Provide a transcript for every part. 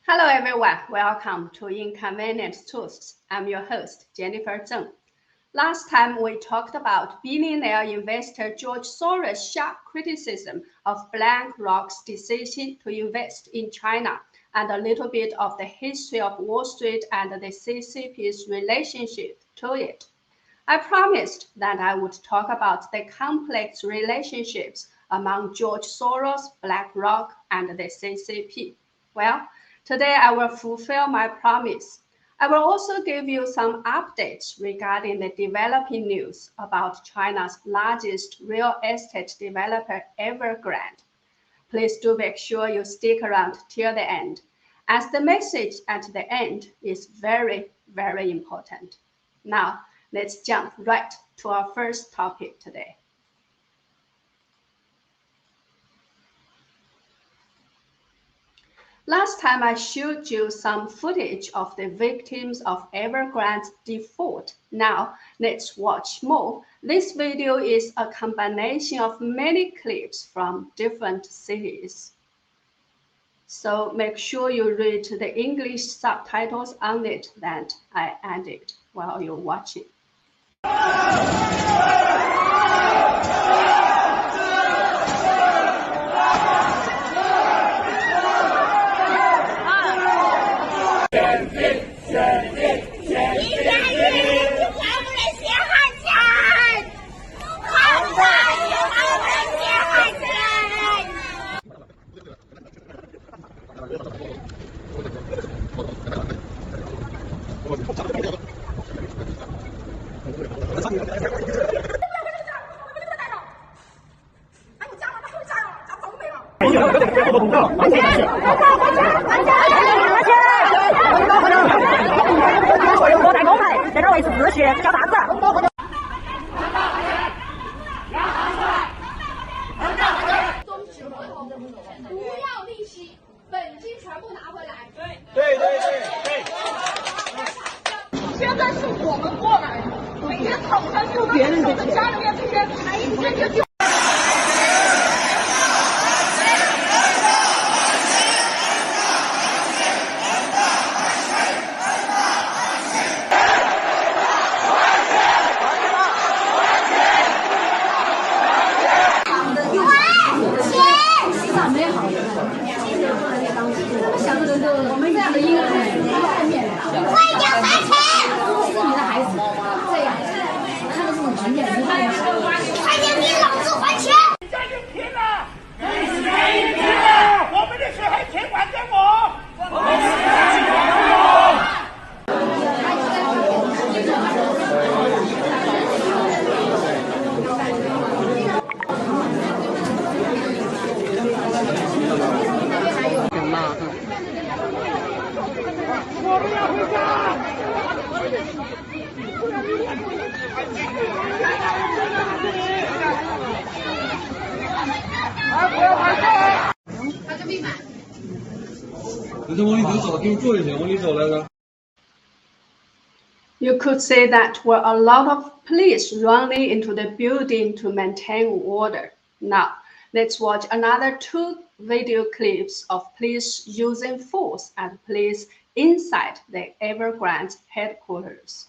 Hello everyone, welcome to Inconvenient Truths. I'm your host, Jennifer Zeng. Last time we talked about billionaire investor George Soros' sharp criticism of BlackRock's decision to invest in China and a little bit of the history of Wall Street and the CCP's relationship to it. I promised that I would talk about the complex relationships among George Soros, BlackRock, and the CCP. Well, today I will fulfill my promise. I will also give you some updates regarding the developing news about China's largest real estate developer, Evergrande. Please do make sure you stick around till the end, as the message at the end is very, very important. Now, let's jump right to our first topic today. Last time I showed you some footage of the victims of Evergrande's default. Now let's watch more. This video is a combination of many clips from different cities. So make sure you read the English subtitles on it that I added while you're watching.国台公派，在这位是自学叫啥字？不要利息，本金全部拿回来。对。现在是我们过来，每天早上就别人的家里面这些财产就。You could say that were a lot of police running into the building to maintain order. Now, let's watch another 2 video clips of police using force and police inside the Evergrande headquarters.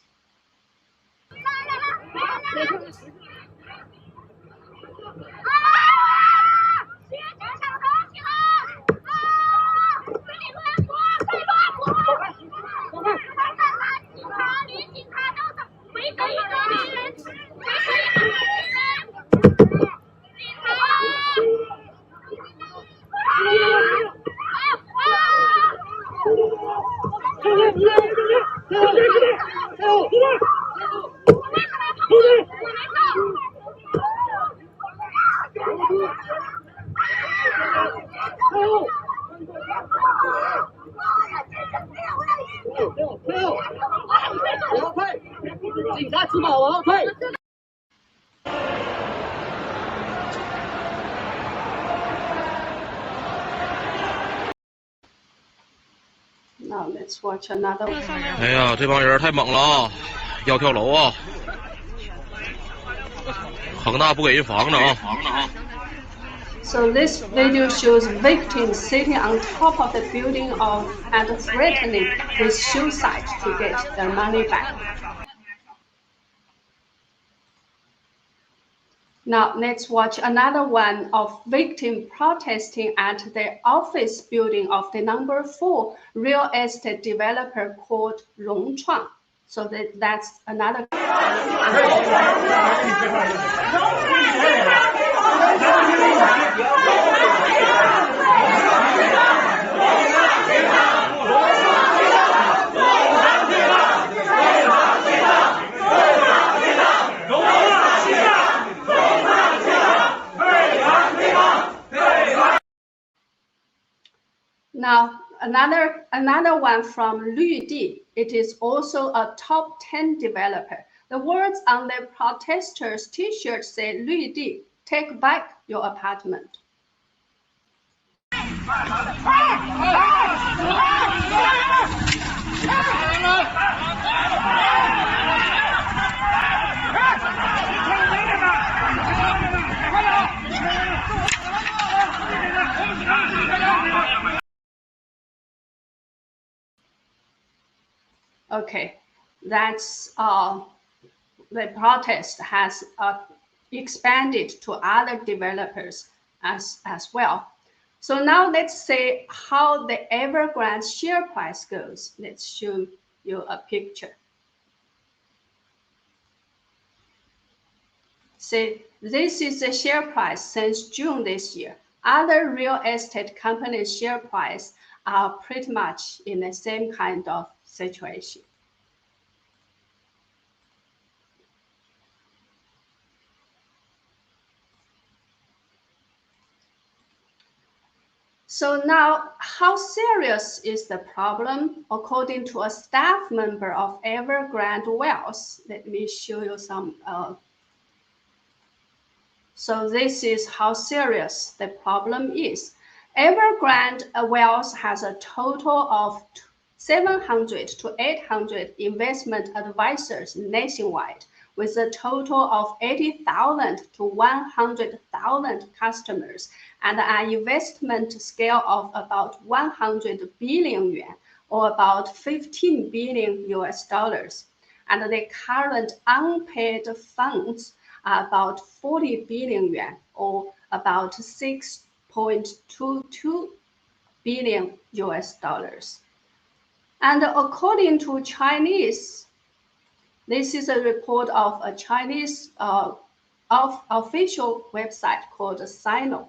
Now let's watch another one. 哎呀，这帮人太猛了啊！要跳楼啊！恒大不给人房子啊！ So this video shows victims sitting on top of the building and threatening with suicide to get their money back. Now let's watch another one of victim protesting at the office building of the number 4 real estate developer called Rongchuang. So that's another. Now, another one from Lüdi. It is also a top 10 developer. The words on the protesters' T-shirts say, Lüdi, take back your apartment. Okay, that's the protest has expanded to other developers as well. So now let's see how the Evergrande share price goes. Let's show you a picture. See, this is the share price since June this year. Other real estate companies' share price are pretty much in the same kind of situation. So now, how serious is the problem? According to a staff member of Evergrande Wealth, let me show you some. So this is how serious the problem is. Evergrande Wealth has a total of 700 to 800 investment advisors nationwide, with a total of 80,000 to 100,000 customers and an investment scale of about 100 billion yuan, or about 15 billion US dollars. And the current unpaid funds are about 40 billion yuan, or about 6.22 billion US dollars. And according to Chinese, this is a report of a Chinese official website called Sino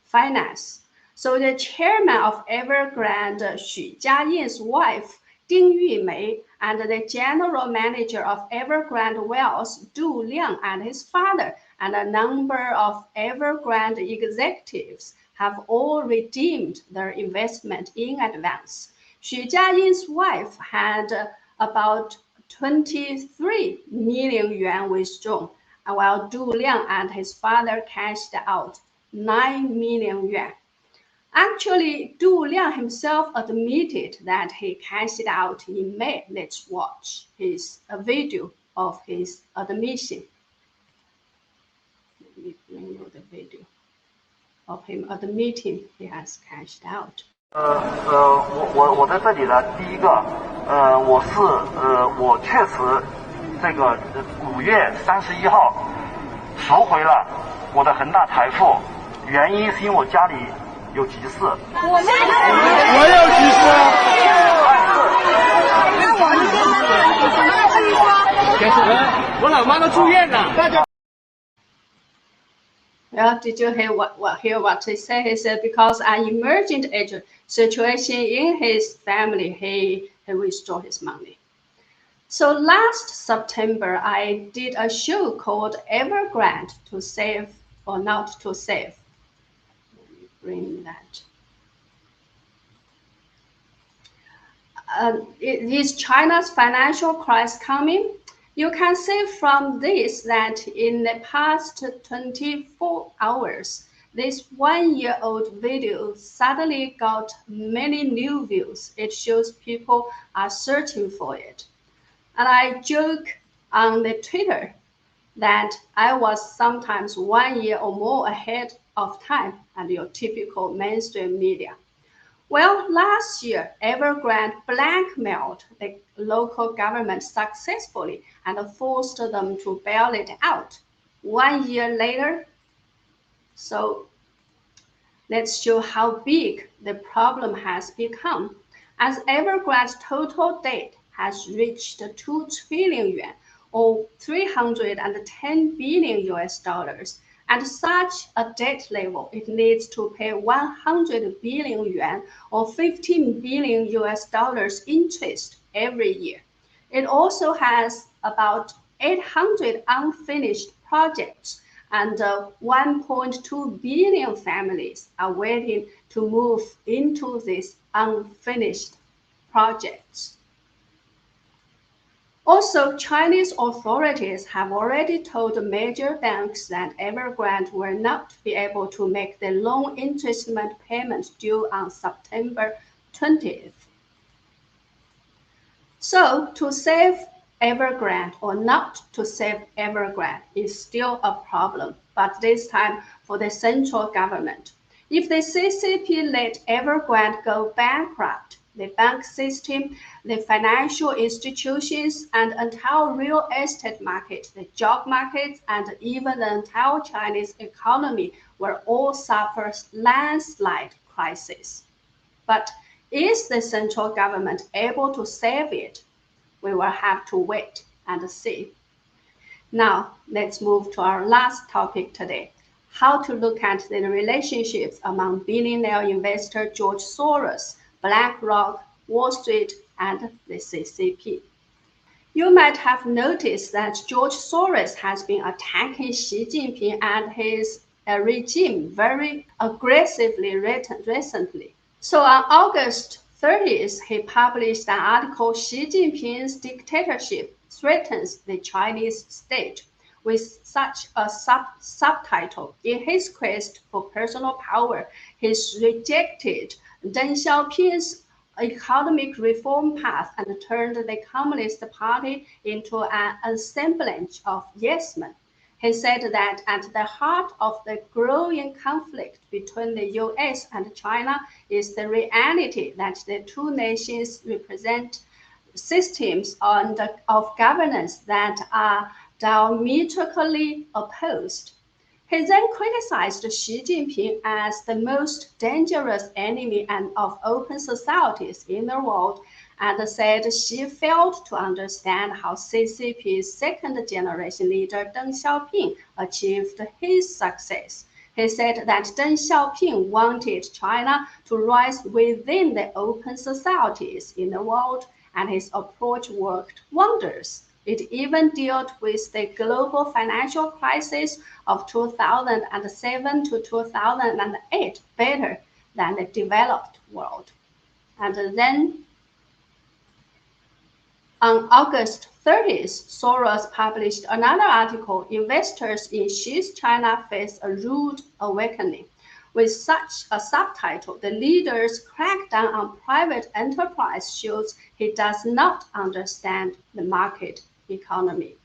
Finance. So the chairman of Evergrande, Xu Jiayin's wife, Ding Yumei, and the general manager of Evergrande Wealth, Du Liang, and his father, and a number of Evergrande executives have all redeemed their investment in advance. Xu Jiayin's wife had about 23 million yuan withdrawn, while Du Liang and his father cashed out 9 million yuan. Actually, Du Liang himself admitted that he cashed out in May. Let's watch a video of his admission. Let me bring you the video of him admitting he has cashed out. 我在这里呢，第一个，我确实这个5月31号赎回了我的恒大财富，原因是因为我家里有急事。我有急事。那我们现在我老妈都住院了，大家。 Well, did you hear what he said? He said because an emergent situation in his family, he withdrew his money. So last September, I did a show called Evergrande, to save or not to save. Let me bring that. Is China's financial crisis coming? You can see from this that in the past 24 hours, this 1-year-old video suddenly got many new views. It shows people are searching for it. And I joke on the Twitter that I was sometimes 1 year or more ahead of time and your typical mainstream media. Well, last year, Evergrande blackmailed the local government successfully and forced them to bail it out. 1 year later, so let's show how big the problem has become. As Evergrande's total debt has reached 2 trillion yuan, or 310 billion US dollars. At such a debt level, it needs to pay 100 billion yuan or 15 billion US dollars interest every year. It also has about 800 unfinished projects, and 1.2 billion families are waiting to move into these unfinished projects. Also, Chinese authorities have already told major banks that Evergrande will not be able to make the loan interest payment due on September 20th. So, to save Evergrande or not to save Evergrande is still a problem, but this time for the central government. If the CCP let Evergrande go bankrupt, the bank system, the financial institutions, and entire real estate market, the job markets, and even the entire Chinese economy will all suffer landslide crisis. But is the central government able to save it? We will have to wait and see. Now, let's move to our last topic today, how to look at the relationships among billionaire investor George Soros, BlackRock, Wall Street, and the CCP. You might have noticed that George Soros has been attacking Xi Jinping and his regime very aggressively recently. So on August 30th, he published an article, Xi Jinping's dictatorship threatens the Chinese state, with such a subtitle. In his quest for personal power, he's rejected Deng Xiaoping's economic reform path and turned the Communist Party into an assemblage of yes-men. He said that at the heart of the growing conflict between the US and China is the reality that the two nations represent systems of governance that are diametrically opposed. He then criticized Xi Jinping as the most dangerous enemy of open societies in the world and said Xi failed to understand how CCP's second-generation leader Deng Xiaoping achieved his success. He said that Deng Xiaoping wanted China to rise within the open societies in the world, and his approach worked wonders. It even dealt with the global financial crisis of 2007 to 2008 better than the developed world. And then on August 30th, Soros published another article, Investors in Xi's China Face a Rude Awakening. With such a subtitle, the leader's crackdown on private enterprise shows he does not understand the market economy.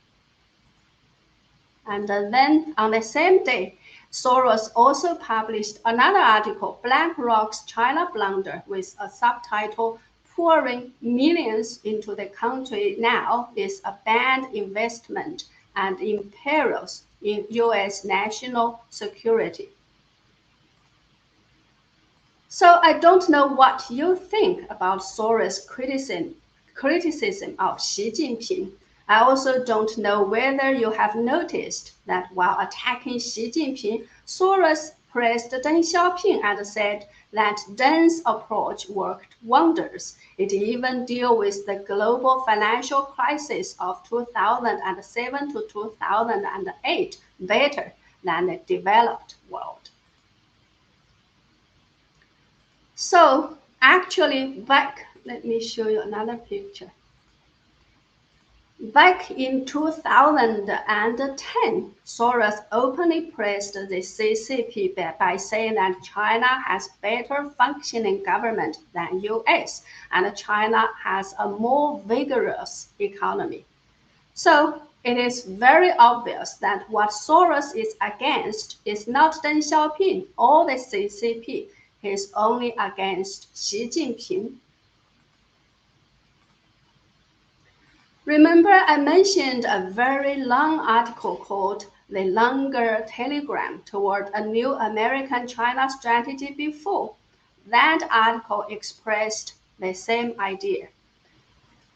And then on the same day, Soros also published another article, BlackRock's China Blunder, with a subtitle, Pouring millions into the country now is a bad investment and imperils in US national security. So I don't know what you think about Soros' criticism of Xi Jinping. I also don't know whether you have noticed that while attacking Xi Jinping, Soros praised Deng Xiaoping and said that Deng's approach worked wonders. It even dealt with the global financial crisis of 2007 to 2008 better than the developed world. So actually let me show you another picture. Back in 2010, Soros openly praised the CCP by saying that China has better functioning government than US, and China has a more vigorous economy. So it is very obvious that what Soros is against is not Deng Xiaoping or the CCP. He is only against Xi Jinping. Remember, I mentioned a very long article called The Longer Telegram Toward a New American-China Strategy before. That article expressed the same idea.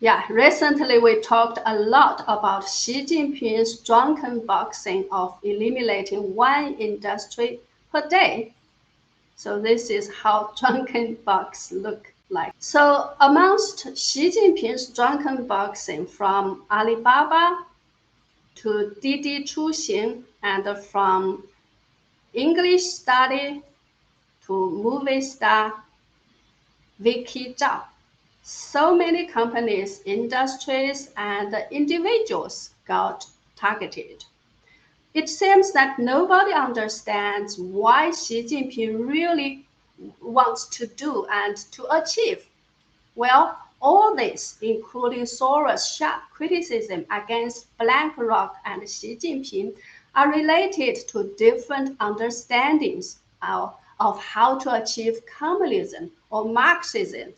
Yeah, recently we talked a lot about Xi Jinping's drunken boxing of eliminating one industry per day. So this is how drunken box look like. So amongst Xi Jinping's drunken boxing, from Alibaba to Didi Chuxing, and from English study to movie star Vicky Zhao, so many companies, industries, and individuals got targeted. It seems that nobody understands why Xi Jinping really wants to do and to achieve. Well, all this, including Soros' sharp criticism against BlackRock and Xi Jinping, are related to different understandings of how to achieve communism or Marxism,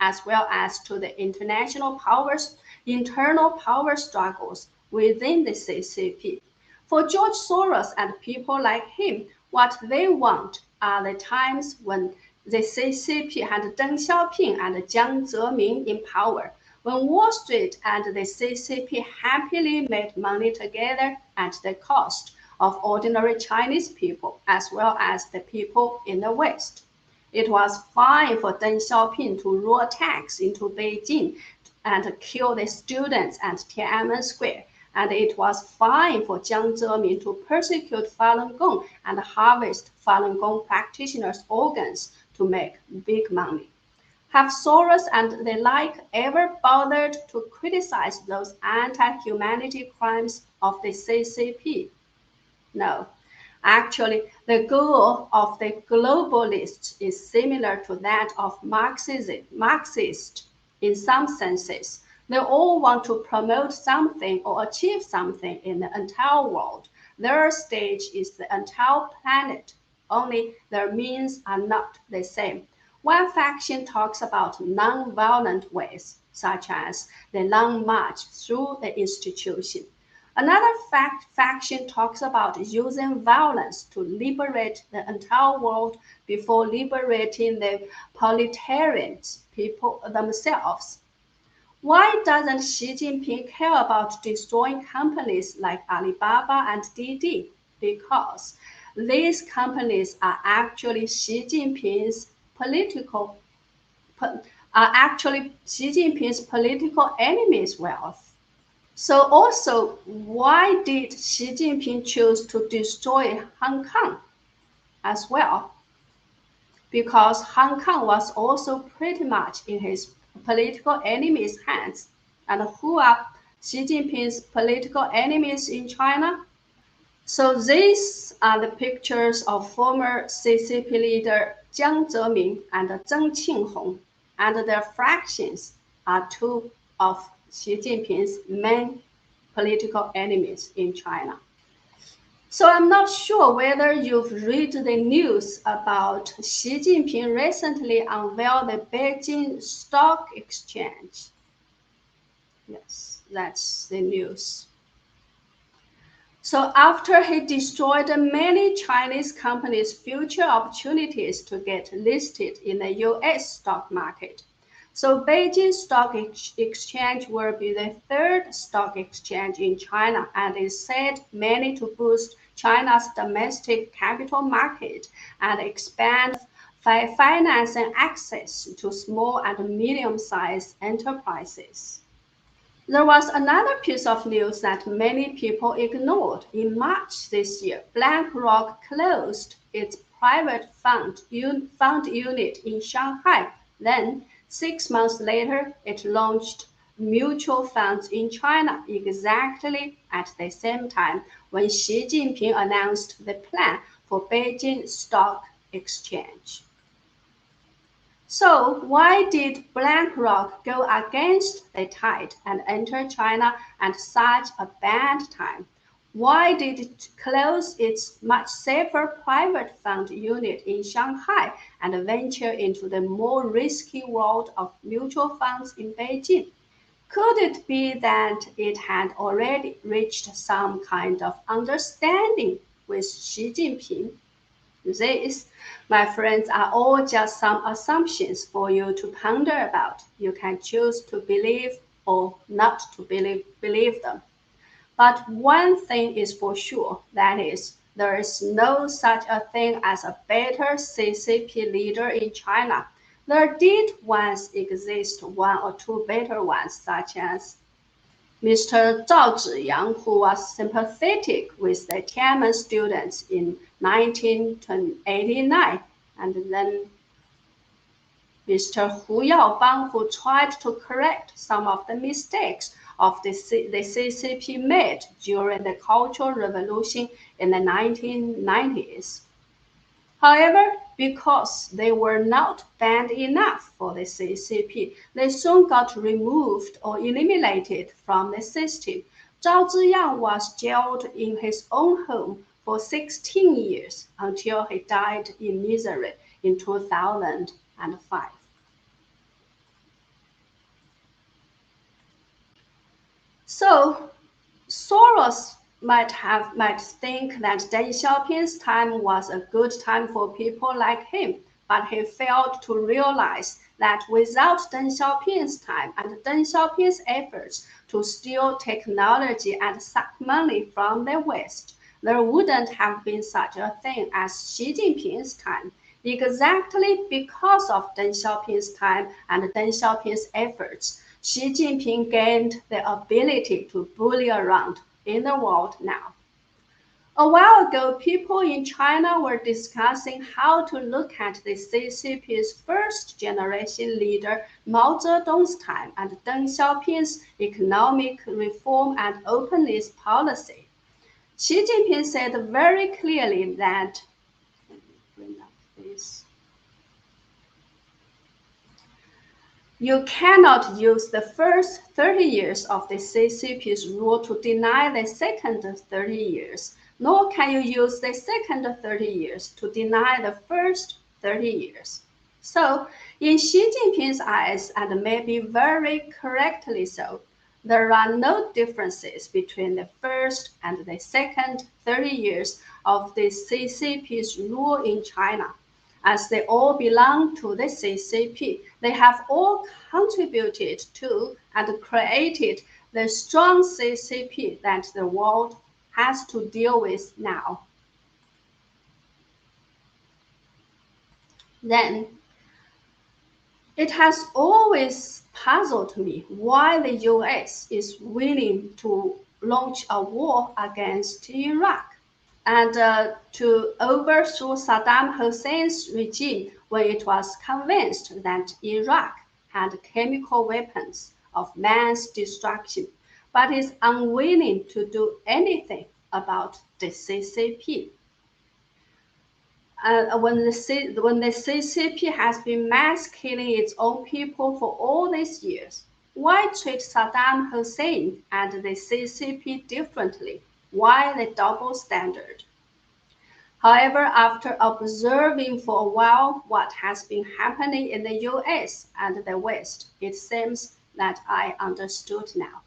as well as to the internal power struggles within the CCP. For George Soros and people like him, what they want are the times when the CCP had Deng Xiaoping and Jiang Zemin in power, when Wall Street and the CCP happily made money together at the cost of ordinary Chinese people, as well as the people in the West. It was fine for Deng Xiaoping to roll tanks into Beijing and kill the students at Tiananmen Square, and it was fine for Jiang Zemin to persecute Falun Gong and harvest Falun Gong practitioners' organs to make big money. Have Soros and the like ever bothered to criticize those anti-humanity crimes of the CCP? No. Actually, the goal of the globalists is similar to that of Marxists in some senses. They all want to promote something or achieve something in the entire world. Their stage is the entire planet, only their means are not the same. One faction talks about non-violent ways, such as the long march through the institution. Another faction talks about using violence to liberate the entire world before liberating the proletarians, people themselves. Why doesn't Xi Jinping care about destroying companies like Alibaba and Didi? Because these companies are actually Xi Jinping's political enemies' wealth. So also, why did Xi Jinping choose to destroy Hong Kong as well? Because Hong Kong was also pretty much in his political enemies' hands. And who are Xi Jinping's political enemies in China? So these are the pictures of former CCP leader Jiang Zemin and Zeng Qinghong, and their fractions are two of Xi Jinping's main political enemies in China. So I'm not sure whether you've read the news about Xi Jinping recently unveiled the Beijing Stock Exchange. Yes, that's the news. So after he destroyed many Chinese companies' future opportunities to get listed in the US stock market, so Beijing Stock Exchange will be the third stock exchange in China and is said mainly to boost China's domestic capital market and expand financing access to small and medium-sized enterprises. There was another piece of news that many people ignored. In March this year, BlackRock closed its private fund unit in Shanghai. Then, 6 months later, it launched mutual funds in China exactly at the same time when Xi Jinping announced the plan for Beijing Stock Exchange. So why did BlackRock go against the tide and enter China at such a bad time? Why did it close its much safer private fund unit in Shanghai and venture into the more risky world of mutual funds in Beijing? Could it be that it had already reached some kind of understanding with Xi Jinping? These, my friends, are all just some assumptions for you to ponder about. You can choose to believe or not to believe them. But one thing is for sure, that is, there is no such a thing as a better CCP leader in China. There did once exist one or two better ones, such as Mr. Zhao Ziyang, who was sympathetic with the Tiananmen students in 1989, and then Mr. Hu Yaobang, who tried to correct some of the mistakes of the CCP made during the Cultural Revolution in the 1990s. However, because they were not bad enough for the CCP, they soon got removed or eliminated from the system. Zhao Ziyang was jailed in his own home for 16 years until he died in misery in 2005. So Soros might think that Deng Xiaoping's time was a good time for people like him, but he failed to realize that without Deng Xiaoping's time and Deng Xiaoping's efforts to steal technology and suck money from the West, there wouldn't have been such a thing as Xi Jinping's time. Exactly because of Deng Xiaoping's time and Deng Xiaoping's efforts, Xi Jinping gained the ability to bully around in the world now. A while ago, people in China were discussing how to look at the CCP's first generation leader Mao Zedong's time and Deng Xiaoping's economic reform and openness policy. Xi Jinping said very clearly that, let me bring up this. You cannot use the first 30 years of the CCP's rule to deny the second 30 years, nor can you use the second 30 years to deny the first 30 years. So, in Xi Jinping's eyes, and maybe very correctly so, there are no differences between the first and the second 30 years of the CCP's rule in China. As they all belong to the CCP, they have all contributed to and created the strong CCP that the world has to deal with now. Then, it has always puzzled me why the US is willing to launch a war against Iraq and to overthrow Saddam Hussein's regime when it was convinced that Iraq had chemical weapons of mass destruction, but is unwilling to do anything about the CCP. When the CCP has been mass killing its own people for all these years, why treat Saddam Hussein and the CCP differently? Why the double standard? However, after observing for a while what has been happening in the US and the West, it seems that I understood now.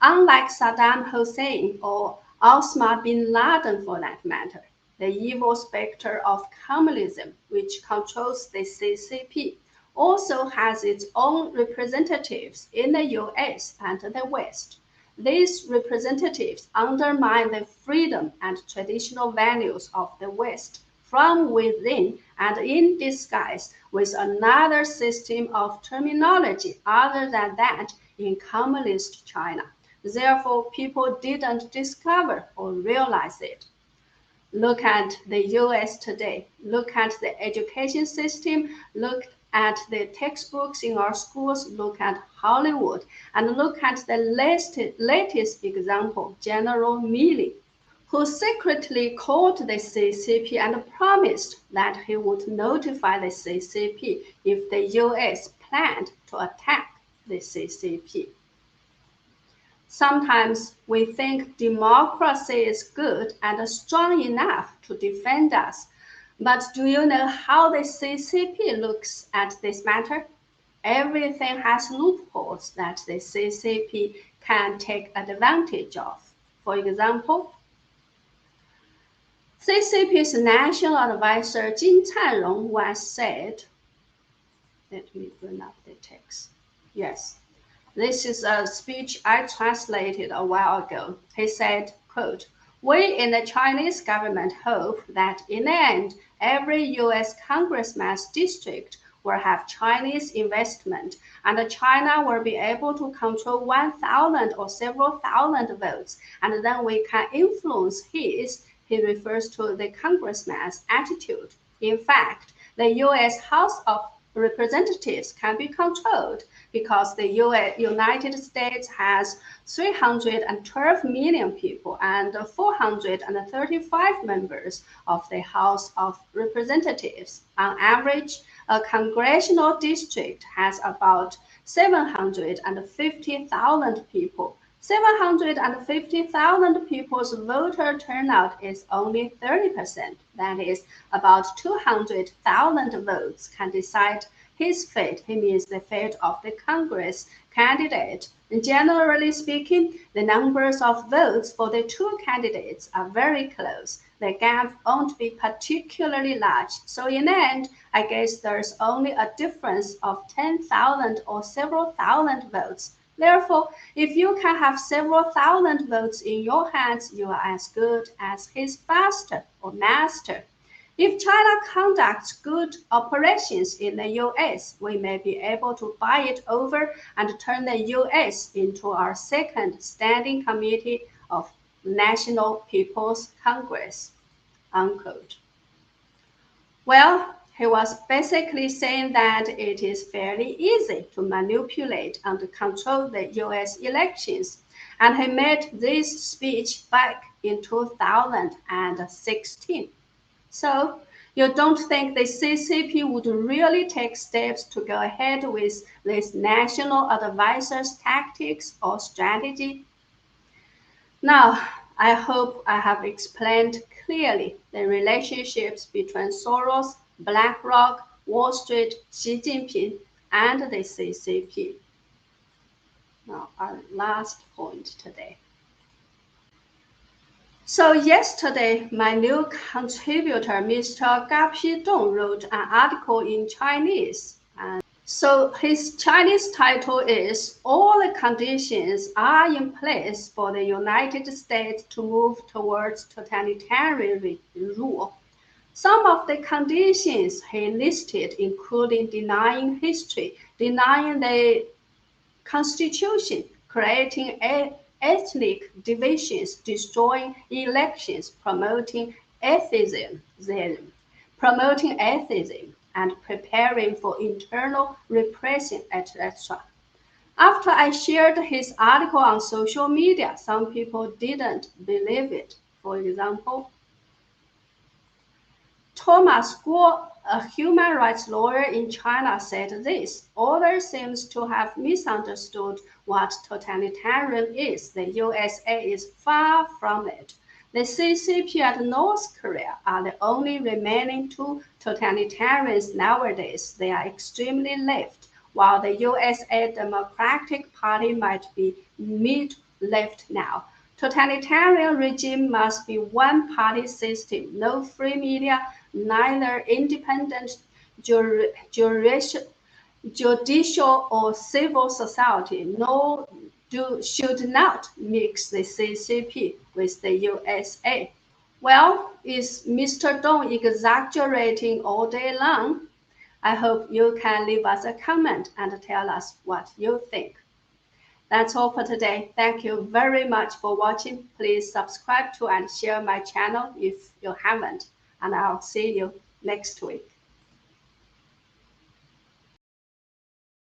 Unlike Saddam Hussein or Osama bin Laden for that matter, the evil specter of communism, which controls the CCP, also has its own representatives in the US and the West. These representatives undermine the freedom and traditional values of the West from within and in disguise with another system of terminology other than that in communist China. Therefore, people didn't discover or realize it. Look at the US today. Look at the education system. Look at the textbooks in our schools. Look at Hollywood. And look at the latest example, General Milley. who secretly called the CCP and promised that he would notify the CCP if the US planned to attack the CCP. Sometimes we think democracy is good and strong enough to defend us. But do you know how the CCP looks at this matter? Everything has loopholes that the CCP can take advantage of. For example, CCP's national advisor Jing once said, let me bring up the text. Yes. This is a speech I translated a while ago. He said, quote, "We in the Chinese government hope that in the end, every US congressman's district will have Chinese investment, and China will be able to control 1,000 or several thousand votes, and then we can influence his," he refers to the congressman's attitude. In fact, the US House of Representatives can be controlled because the United States has 312 million people and 435 members of the House of Representatives. On average, a congressional district has about 750,000 people. 750,000 people's voter turnout is only 30%. That is, about 200,000 votes can decide his fate. He means the fate of the Congress candidate. Generally speaking, the numbers of votes for the two candidates are very close. The gap won't be particularly large. So in the end, I guess there's only a difference of 10,000 or several thousand votes. Therefore, if you can have several thousand votes in your hands, you are as good as his master or master. If China conducts good operations in the US, we may be able to buy it over and turn the US into our second standing committee of National People's Congress, unquote. Well, he was basically saying that it is fairly easy to manipulate and control the US elections. And he made this speech back in 2016. So you don't think the CCP would really take steps to go ahead with this national advisor's tactics or strategy? Now, I hope I have explained clearly the relationships between Soros, BlackRock, Wall Street, Xi Jinping, and the CCP. Now, our last point today. So yesterday, my new contributor, Mr. Gapi Dong, wrote an article in Chinese. So his Chinese title is, "All the conditions are in place for the United States to move towards totalitarian rule." Some of the conditions he listed including denying history, denying the Constitution, creating ethnic divisions, destroying elections, promoting atheism, and preparing for internal repression, etc. After I shared his article on social media, some people didn't believe it. For example, Thomas Guo, a human rights lawyer in China, said this: "Others seems to have misunderstood what totalitarian is. The USA is far from it. The CCP and North Korea are the only remaining two totalitarians nowadays. They are extremely left, while the USA Democratic Party might be mid-left now. Totalitarian regime must be one-party system, no free media, neither independent judicial or civil society, should not mix the CCP with the USA." Well, is Mr. Dong exaggerating all day long? I hope you can leave us a comment and tell us what you think. That's all for today. Thank you very much for watching. Please subscribe to and share my channel if you haven't, and I'll see you next week.